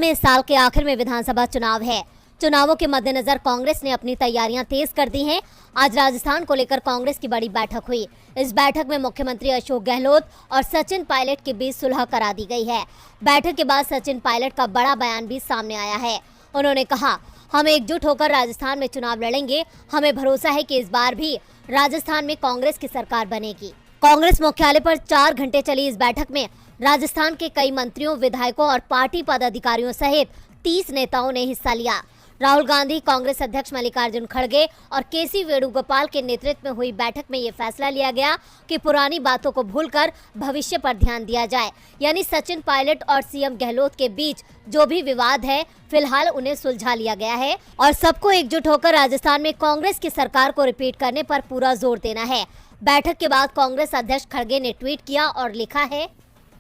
में इस साल के आखिर में विधानसभा चुनाव है। चुनावों के मद्देनजर कांग्रेस ने अपनी तैयारियां तेज कर दी हैं। आज राजस्थान को लेकर कांग्रेस की बड़ी बैठक हुई। इस बैठक में मुख्यमंत्री अशोक गहलोत और सचिन पायलट के बीच सुलह करा दी गई है। बैठक के बाद सचिन पायलट का बड़ा बयान भी सामने आया है। उन्होंने कहा, हम एकजुट होकर राजस्थान में चुनाव लड़ेंगे। हमें भरोसा है कि इस बार भी राजस्थान में कांग्रेस की सरकार बनेगी। कांग्रेस मुख्यालय पर 4 घंटे चली इस बैठक में राजस्थान के कई मंत्रियों, विधायकों और पार्टी पदाधिकारियों सहित 30 नेताओं ने हिस्सा लिया। राहुल गांधी, कांग्रेस अध्यक्ष मल्लिकार्जुन खड़गे और केसी वेणुगोपाल के नेतृत्व में हुई बैठक में ये फैसला लिया गया कि पुरानी बातों को भूलकर भविष्य पर ध्यान दिया जाए। यानी सचिन पायलट और सीएम गहलोत के बीच जो भी विवाद है, फिलहाल उन्हें सुलझा लिया गया है और सबको एकजुट होकर राजस्थान में कांग्रेस की सरकार को रिपीट करने पर पूरा जोर देना है। बैठक के बाद कांग्रेस अध्यक्ष खड़गे ने ट्वीट किया और लिखा है,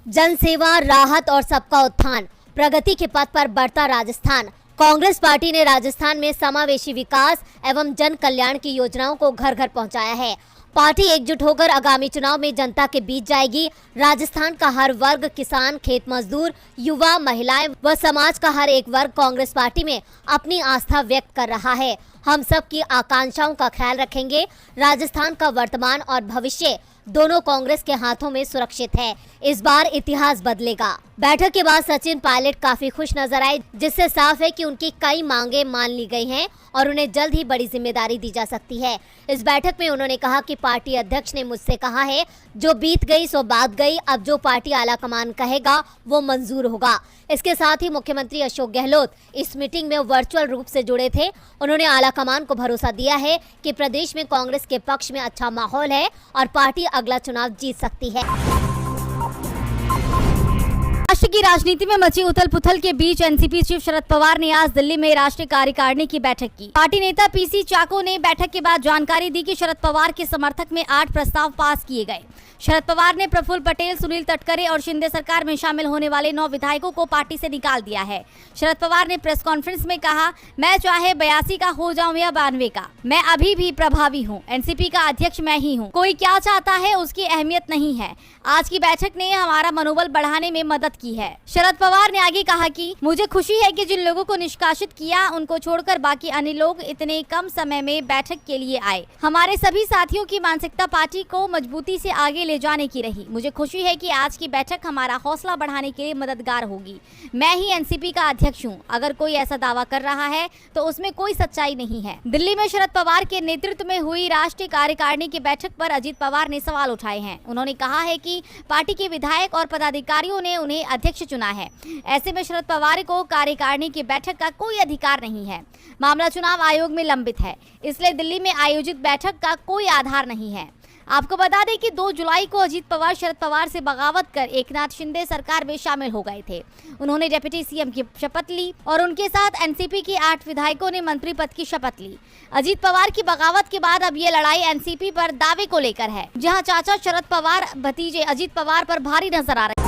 जनसेवा, राहत और सबका उत्थान, प्रगति के पथ पर बढ़ता राजस्थान। कांग्रेस पार्टी ने राजस्थान में समावेशी विकास एवं जन कल्याण की योजनाओं को घर घर पहुंचाया है। पार्टी एकजुट होकर आगामी चुनाव में जनता के बीच जाएगी। राजस्थान का हर वर्ग, किसान, खेत मजदूर, युवा, महिलाएं व समाज का हर एक वर्ग कांग्रेस पार्टी में अपनी आस्था व्यक्त कर रहा है। हम सब की आकांक्षाओं का ख्याल रखेंगे। राजस्थान का वर्तमान और भविष्य दोनों कांग्रेस के हाथों में सुरक्षित है। इस बार इतिहास बदलेगा। बैठक के बाद सचिन पायलट काफी खुश नजर आए, जिससे साफ है कि उनकी कई मांगे मान ली गई हैं और उन्हें जल्द ही बड़ी जिम्मेदारी दी जा सकती है। इस बैठक में उन्होंने कहा कि पार्टी अध्यक्ष ने मुझसे कहा है, जो बीत गई सो बात गई, अब जो पार्टी आला कमान कहेगा वो मंजूर होगा। इसके साथ ही मुख्यमंत्री अशोक गहलोत इस मीटिंग में वर्चुअल रूप से जुड़े थे। उन्होंने आला कमान को भरोसा दिया है कि प्रदेश में कांग्रेस के पक्ष में अच्छा माहौल है और पार्टी अगला चुनाव जीत सकती है। राष्ट्र की राजनीति में मची उथल पुथल के बीच एनसीपी चीफ शरद पवार ने आज दिल्ली में राष्ट्रीय कार्यकारिणी की बैठक की। पार्टी नेता पीसी चाको ने बैठक के बाद जानकारी दी कि शरद पवार के समर्थक में 8 प्रस्ताव पास किए गए। शरद पवार ने प्रफुल्ल पटेल, सुनील तटकरे और शिंदे सरकार में शामिल होने वाले 9 विधायकों को पार्टी से निकाल दिया है। शरद पवार ने प्रेस कॉन्फ्रेंस में कहा, मैं चाहे 82 का हो जाऊं या 92 का, मैं अभी भी प्रभावी हूं। एनसीपी का अध्यक्ष मैं ही हूं। कोई क्या चाहता है उसकी अहमियत नहीं है। आज की बैठक ने हमारा मनोबल बढ़ाने में मदद की है। शरद पवार ने आगे कहा कि मुझे खुशी है कि जिन लोगों को निष्कासित किया उनको छोड़कर बाकी अन्य लोग इतने कम समय में बैठक के लिए आए। हमारे सभी साथियों की मानसिकता पार्टी को मजबूती से आगे ले जाने की रही। मुझे खुशी है कि आज की बैठक हमारा हौसला बढ़ाने के लिए मददगार होगी। मैं ही एनसीपी का अध्यक्ष हूं। अगर कोई ऐसा दावा कर रहा है तो उसमें कोई सच्चाई नहीं है। दिल्ली में शरद पवार के नेतृत्व में हुई राष्ट्रीय कार्यकारिणी की बैठक पर अजीत पवार ने सवाल उठाए हैं। उन्होंने कहा है कि पार्टी के विधायक और पदाधिकारियों ने उन्हें अध्यक्ष चुना है। ऐसे में शरद पवार को कार्यकारिणी की बैठक का कोई अधिकार नहीं है। मामला चुनाव आयोग में लंबित है, इसलिए दिल्ली में आयोजित बैठक का कोई आधार नहीं है। आपको बता दें कि 2 जुलाई को अजीत पवार शरद पवार से बगावत कर एकनाथ शिंदे सरकार में शामिल हो गए थे। उन्होंने डिप्टी सीएम की शपथ ली और उनके साथ एनसीपी के 8 विधायकों ने मंत्री पद की शपथ ली। अजीत पवार की बगावत के बाद अब ये लड़ाई एनसीपी पर दावे को लेकर है, जहां चाचा शरद पवार भतीजे अजीत पवार पर भारी नजर आ रहे हैं।